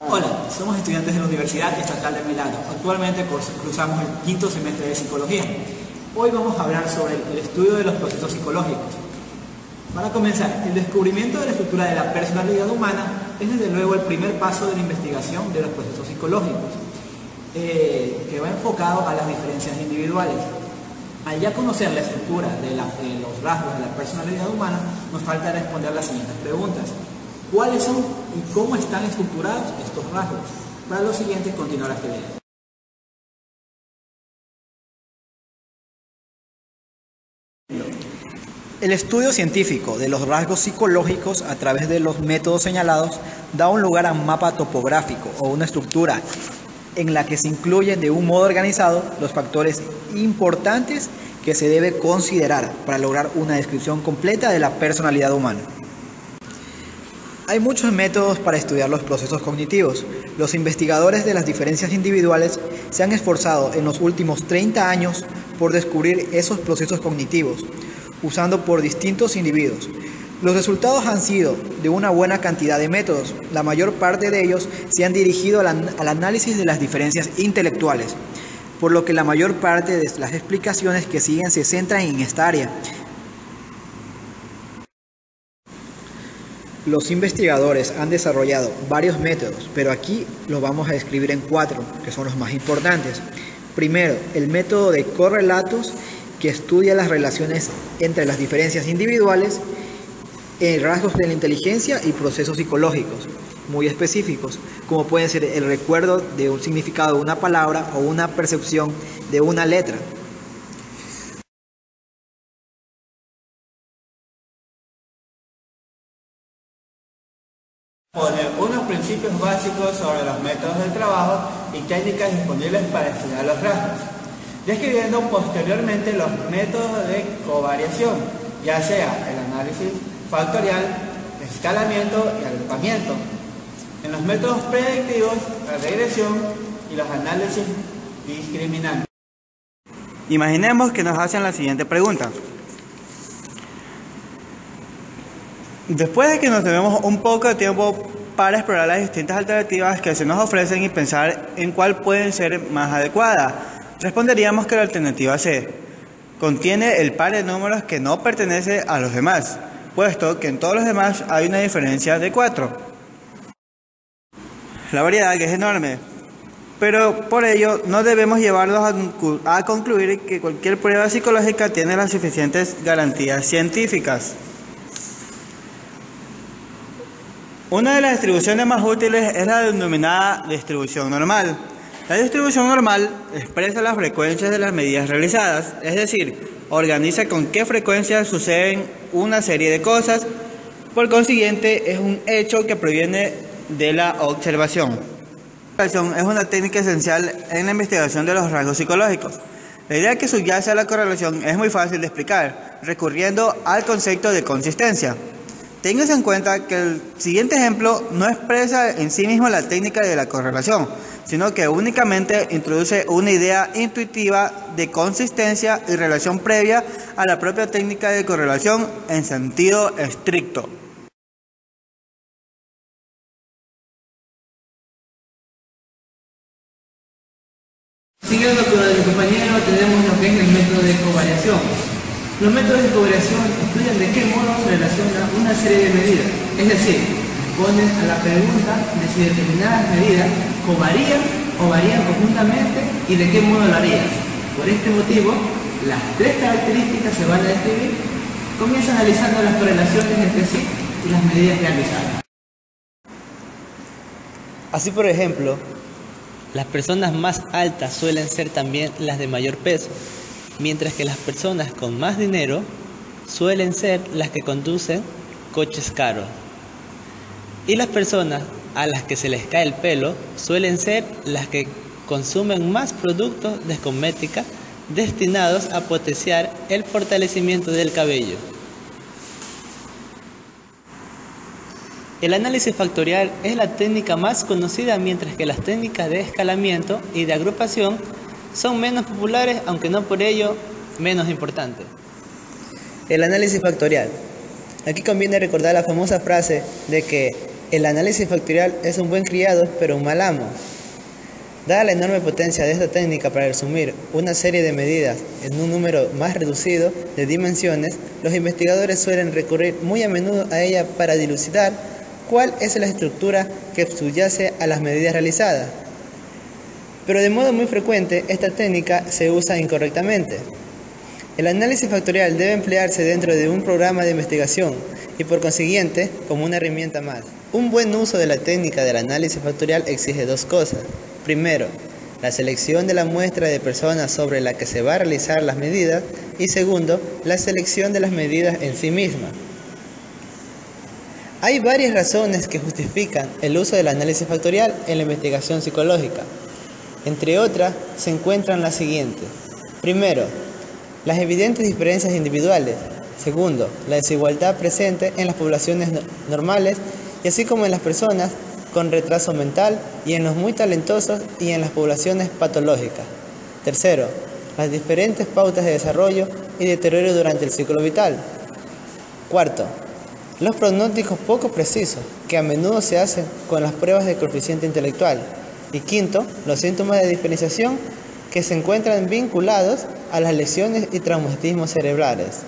Hola, somos estudiantes de la Universidad Estatal de Milano. Actualmente cursamos el quinto semestre de Psicología. Hoy vamos a hablar sobre el estudio de los procesos psicológicos. Para comenzar, el descubrimiento de la estructura de la personalidad humana es desde luego el primer paso de la investigación de los procesos psicológicos, que va enfocado a las diferencias individuales. Al ya conocer la estructura de los rasgos de la personalidad humana, nos falta responder las siguientes preguntas. ¿Cuáles son y cómo están estructurados estos rasgos? Para lo siguiente, continuar la actividad. El estudio científico de los rasgos psicológicos a través de los métodos señalados da un lugar a un mapa topográfico o una estructura en la que se incluyen de un modo organizado los factores importantes que se debe considerar para lograr una descripción completa de la personalidad humana. Hay muchos métodos para estudiar los procesos cognitivos. Los investigadores de las diferencias individuales se han esforzado en los últimos 30 años por descubrir esos procesos cognitivos, usando por distintos individuos. Los resultados han sido de una buena cantidad de métodos. La mayor parte de ellos se han dirigido al análisis de las diferencias intelectuales, por lo que la mayor parte de las explicaciones que siguen se centran en esta área. Los investigadores han desarrollado varios métodos, pero aquí los vamos a describir en 4, que son los más importantes. Primero, el método de correlatos, que estudia las relaciones entre las diferencias individuales, rasgos de la inteligencia y procesos psicológicos muy específicos, como pueden ser el recuerdo de un significado de una palabra o una percepción de una letra. Poner unos principios básicos sobre los métodos del trabajo y técnicas disponibles para estudiar los rasgos, describiendo posteriormente los métodos de covariación, ya sea el análisis factorial, escalamiento y agrupamiento, en los métodos predictivos, la regresión y los análisis discriminantes. Imaginemos que nos hacen la siguiente pregunta. Después de que nos tomemos un poco de tiempo para explorar las distintas alternativas que se nos ofrecen y pensar en cuál puede ser más adecuada, responderíamos que la alternativa C contiene el par de números que no pertenece a los demás, puesto que en todos los demás hay una diferencia de 4. La variedad es enorme, pero por ello no debemos llevarnos a concluir que cualquier prueba psicológica tiene las suficientes garantías científicas. Una de las distribuciones más útiles es la denominada distribución normal. La distribución normal expresa las frecuencias de las medidas realizadas, es decir, organiza con qué frecuencia suceden una serie de cosas. Por consiguiente, es un hecho que proviene de la observación. La observación es una técnica esencial en la investigación de los rasgos psicológicos. La idea que subyace a la correlación es muy fácil de explicar, recurriendo al concepto de consistencia. Ténganse en cuenta que el siguiente ejemplo no expresa en sí mismo la técnica de la correlación, sino que únicamente introduce una idea intuitiva de consistencia y relación previa a la propia técnica de correlación en sentido estricto. Siguiendo con el compañero, tenemos lo que es el método de covariación. Los métodos de covariación estudian de qué modo se relaciona una serie de medidas, es decir, responden a la pregunta de si determinadas medidas covarían o varían conjuntamente y de qué modo lo harían. Por este motivo, las 3 características se van a describir. Comienza analizando las correlaciones entre sí y las medidas realizadas. Así, por ejemplo, las personas más altas suelen ser también las de mayor peso, mientras que las personas con más dinero suelen ser las que conducen coches caros. Y las personas a las que se les cae el pelo suelen ser las que consumen más productos de cosmética destinados a potenciar el fortalecimiento del cabello. El análisis factorial es la técnica más conocida, mientras que las técnicas de escalamiento y de agrupación son menos populares, aunque no por ello menos importantes. El análisis factorial. Aquí conviene recordar la famosa frase de que El análisis factorial es un buen criado, pero un mal amo. Dada la enorme potencia de esta técnica para resumir una serie de medidas en un número más reducido de dimensiones, los investigadores suelen recurrir muy a menudo a ella para dilucidar cuál es la estructura que subyace a las medidas realizadas. Pero de modo muy frecuente, esta técnica se usa incorrectamente. El análisis factorial debe emplearse dentro de un programa de investigación y por consiguiente como una herramienta más. Un buen uso de la técnica del análisis factorial exige dos cosas. Primero, la selección de la muestra de personas sobre la que se va a realizar las medidas y segundo, la selección de las medidas en sí mismas. Hay varias razones que justifican el uso del análisis factorial en la investigación psicológica. Entre otras, se encuentran las siguientes. Primero, las evidentes diferencias individuales. Segundo, la desigualdad presente en las poblaciones normales y así como en las personas con retraso mental y en los muy talentosos y en las poblaciones patológicas. Tercero, las diferentes pautas de desarrollo y deterioro durante el ciclo vital. Cuarto, los pronósticos poco precisos que a menudo se hacen con las pruebas de coeficiente intelectual. Y quinto, los síntomas de diferenciación que se encuentran vinculados a las lesiones y traumatismos cerebrales.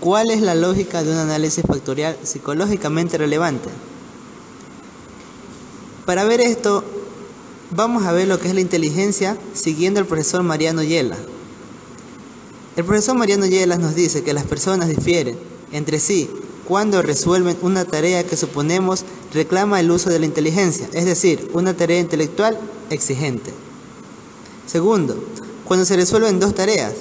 ¿Cuál es la lógica de un análisis factorial psicológicamente relevante? Para ver esto, vamos a ver lo que es la inteligencia siguiendo al profesor Mariano Yela. El profesor Mariano Yela nos dice que las personas difieren entre sí cuando resuelven una tarea que suponemos reclama el uso de la inteligencia, es decir, una tarea intelectual exigente. Segundo, cuando se resuelven dos tareas.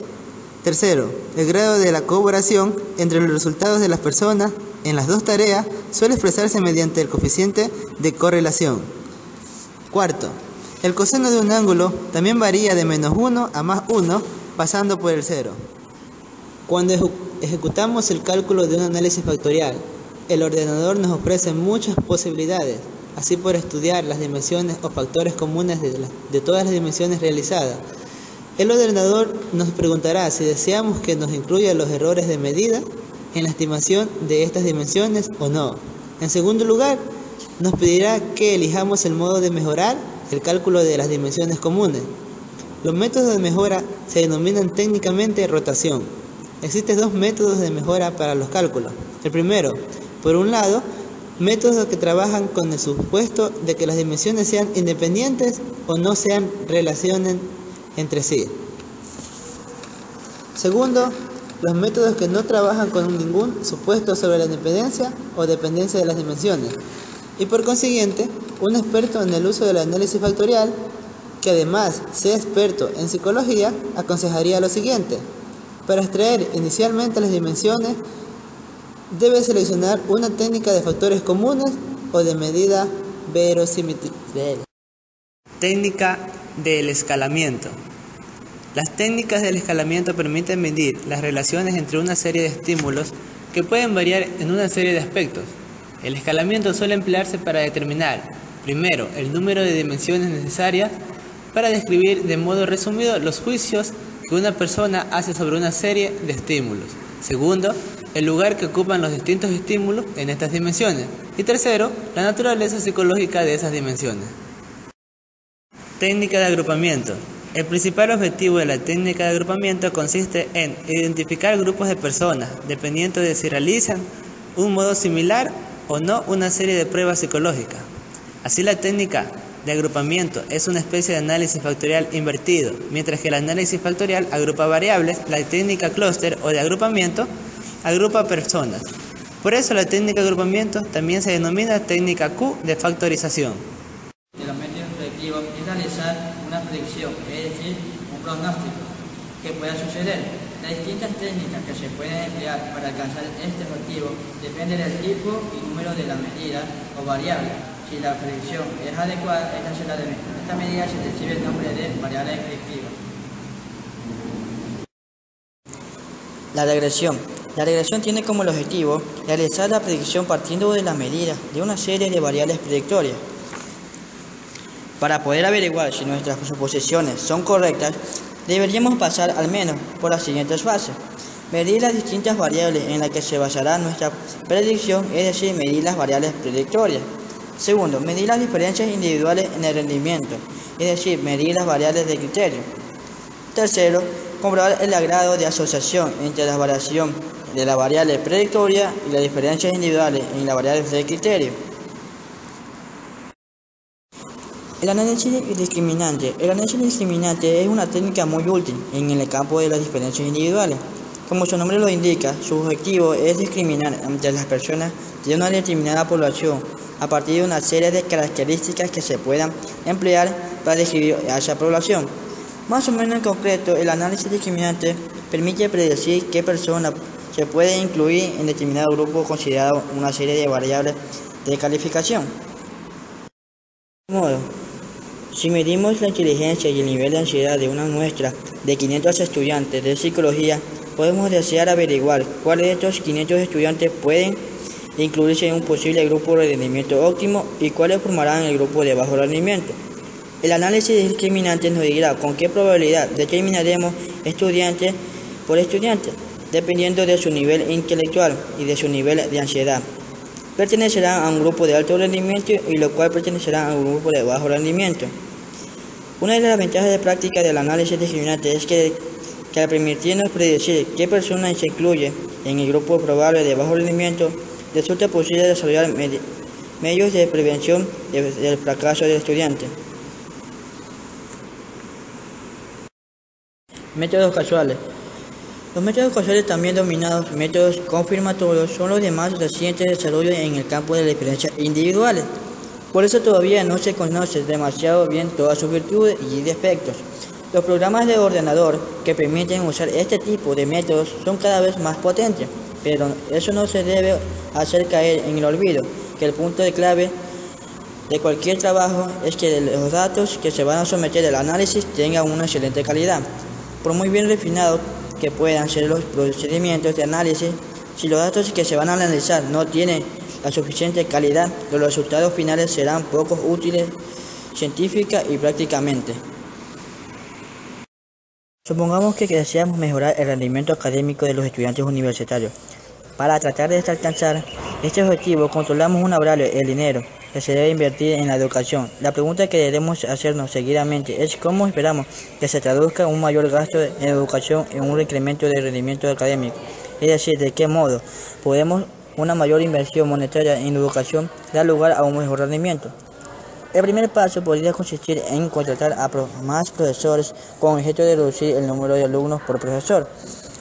Tercero, el grado de la colaboración entre los resultados de las personas en las dos tareas suele expresarse mediante el coeficiente de correlación. Cuarto, el coseno de un ángulo también varía de -1 a +1 pasando por el 0. Cuando ejecutamos el cálculo de un análisis factorial, el ordenador nos ofrece muchas posibilidades, así por estudiar las dimensiones o factores comunes de todas las dimensiones realizadas. El ordenador nos preguntará si deseamos que nos incluya los errores de medida en la estimación de estas dimensiones o no. En segundo lugar, nos pedirá que elijamos el modo de mejorar el cálculo de las dimensiones comunes. Los métodos de mejora se denominan técnicamente rotación. Existen dos métodos de mejora para los cálculos. El primero, por un lado, métodos que trabajan con el supuesto de que las dimensiones sean independientes o no sean relacionen entre sí. Segundo, los métodos que no trabajan con ningún supuesto sobre la independencia o dependencia de las dimensiones. Y por consiguiente, un experto en el uso del análisis factorial, que además sea experto en psicología, aconsejaría lo siguiente. Para extraer inicialmente las dimensiones, debe seleccionar una técnica de factores comunes o de medida verosímil. Técnica del escalamiento. Las técnicas del escalamiento permiten medir las relaciones entre una serie de estímulos que pueden variar en una serie de aspectos. El escalamiento suele emplearse para determinar, primero, el número de dimensiones necesarias para describir de modo resumido los juicios que una persona hace sobre una serie de estímulos. Segundo, el lugar que ocupan los distintos estímulos en estas dimensiones. Y tercero, la naturaleza psicológica de esas dimensiones. Técnica de agrupamiento. El principal objetivo de la técnica de agrupamiento consiste en identificar grupos de personas, dependiendo de si realizan un modo similar o no una serie de pruebas psicológicas. Así, la técnica de agrupamiento es una especie de análisis factorial invertido, mientras que el análisis factorial agrupa variables, la técnica clúster o de agrupamiento agrupa personas. Por eso la técnica de agrupamiento también se denomina técnica Q de factorización. De los métodos predictivos es realizar una predicción, es decir, un pronóstico que pueda suceder. Las distintas técnicas que se pueden emplear para alcanzar este objetivo dependen del tipo y número de la medida o variable. Si la predicción es adecuada, esta será de esta medida se recibe el nombre de variable predictiva. La regresión. La regresión tiene como objetivo realizar la predicción partiendo de las medidas de una serie de variables predictorias. Para poder averiguar si nuestras suposiciones son correctas, deberíamos pasar al menos por las siguientes fases. Medir las distintas variables en las que se basará nuestra predicción, es decir, medir las variables predictorias. Segundo, medir las diferencias individuales en el rendimiento, es decir, medir las variables de criterio. Tercero, comprobar el grado de asociación entre la variación de la variable predictoria y las diferencias individuales en las variables de criterio. El análisis discriminante. El análisis discriminante es una técnica muy útil en el campo de las diferencias individuales. Como su nombre lo indica, su objetivo es discriminar entre las personas de una determinada población a partir de una serie de características que se puedan emplear para describir a esa población. Más o menos en concreto, el análisis discriminante permite predecir qué persona se puede incluir en determinado grupo considerado una serie de variables de calificación. De modo, si medimos la inteligencia y el nivel de ansiedad de una muestra de 500 estudiantes de psicología, podemos desear averiguar cuáles de estos 500 estudiantes pueden incluirse en un posible grupo de rendimiento óptimo y cuáles formarán el grupo de bajo rendimiento. El análisis discriminante nos dirá con qué probabilidad determinaremos estudiante por estudiante, dependiendo de su nivel intelectual y de su nivel de ansiedad. Pertenecerán a un grupo de alto rendimiento y lo cual pertenecerán a un grupo de bajo rendimiento. Una de las ventajas de práctica del análisis discriminante es que al permitirnos predecir qué persona se incluye en el grupo probable de bajo rendimiento, resulta posible desarrollar medios de prevención del fracaso del estudiante. Métodos casuales. Los métodos casuales, también denominados métodos confirmatorios, son los de más reciente desarrollo en el campo de las experiencias individuales. Por eso todavía no se conoce demasiado bien todas sus virtudes y defectos. Los programas de ordenador que permiten usar este tipo de métodos son cada vez más potentes, pero eso no se debe hacer caer en el olvido, que el punto de clave de cualquier trabajo es que los datos que se van a someter al análisis tengan una excelente calidad. Por muy bien refinados que puedan ser los procedimientos de análisis, si los datos que se van a analizar no tienen la suficiente calidad, los resultados finales serán poco útiles científica y prácticamente. Supongamos que deseamos mejorar el rendimiento académico de los estudiantes universitarios. Para tratar de alcanzar este objetivo, controlamos una variable, el dinero, que se debe invertir en la educación. La pregunta que debemos hacernos seguidamente es cómo esperamos que se traduzca un mayor gasto en educación en un incremento de rendimiento académico. Es decir, de qué modo podemos una mayor inversión monetaria en educación dar lugar a un mejor rendimiento. El primer paso podría consistir en contratar a más profesores con objeto de reducir el número de alumnos por profesor.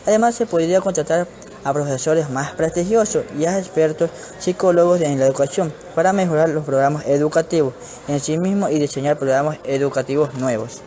Además, se podría contratar a profesores más prestigiosos y a expertos psicólogos en la educación para mejorar los programas educativos en sí mismos y diseñar programas educativos nuevos.